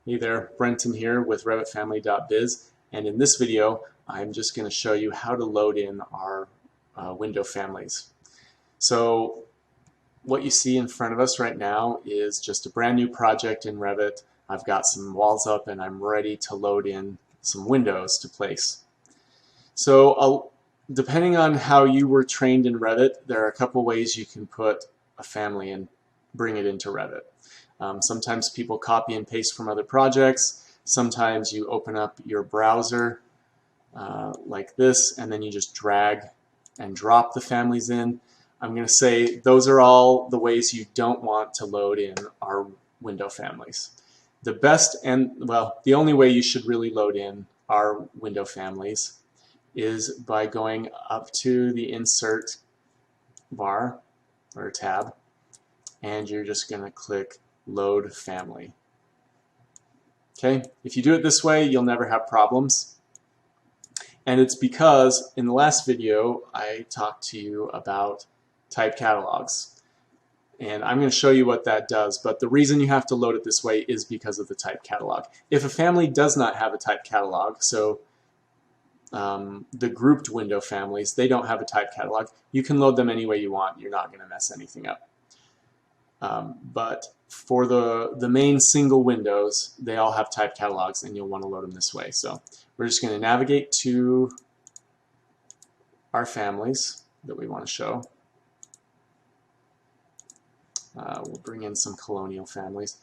Hey there, Brenton here with RevitFamily.biz, and in this video I'm just going to show you how to load in our window families. So what you see in front of us right now is just a brand new project in Revit. I've got some walls up and I'm ready to load in some windows to place. So depending on how you were trained in Revit, there are a couple ways you can put a family and bring it into Revit. Sometimes people copy and paste from other projects. Sometimes you open up your browser like this, and then you just drag and drop the families in. I'm going to say those are all the ways you don't want to load in our window families. The best and, well, the only way you should really load in our window families is by going up to the Insert bar or tab, and you're just going to click Load Family. Okay, if you do it this way, you'll never have problems. And it's because in the last video I talked to you about type catalogs. And I'm going to show you what that does, but the reason you have to load it this way is because of the type catalog. If a family does not have a type catalog, so the grouped window families, they don't have a type catalog, you can load them any way you want. You're not going to mess anything up. But for the main single windows, they all have type catalogs, and you'll want to load them this way. So we're just going to navigate to our families that we want to show. We'll bring in some colonial families.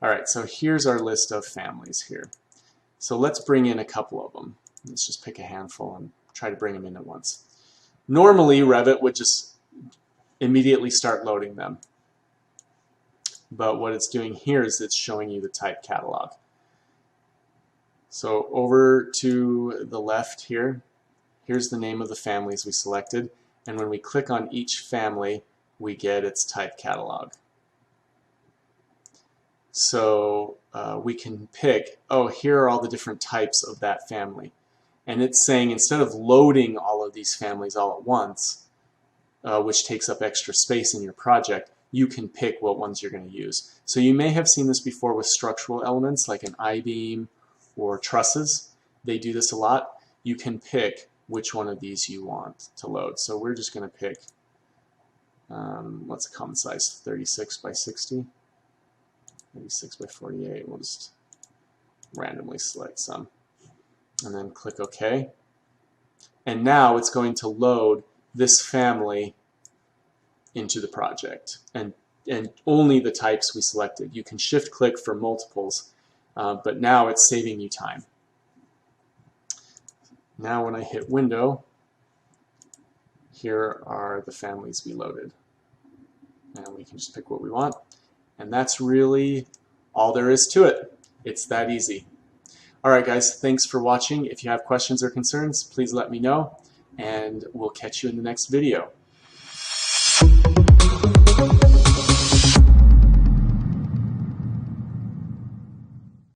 All right, so here's our list of families here. So let's bring in a couple of them. Let's just pick a handful and try to bring them in at once. Normally, Revit would just immediately start loading them. But what it's doing here is it's showing you the type catalog. So over to the left here, here's the name of the families we selected. And when we click on each family, we get its type catalog. So we can pick, oh, here are all the different types of that family. And it's saying instead of loading all of these families all at once, which takes up extra space in your project, you can pick what ones you're going to use. So you may have seen this before with structural elements like an I-beam or trusses. They do this a lot. You can pick which one of these you want to load. So we're just going to pick, what's a common size, 36 by 60, 36 by 48. We'll just randomly select some and then click OK. And now it's going to load this family into the project, and only the types we selected. You can shift click for multiples, but now it's saving you time. Now when I hit window, here are the families we loaded, and we can just pick what we want, and that's really all there is to it. It's that easy. Alright guys, thanks for watching. If you have questions or concerns, please let me know, and we'll catch you in the next video.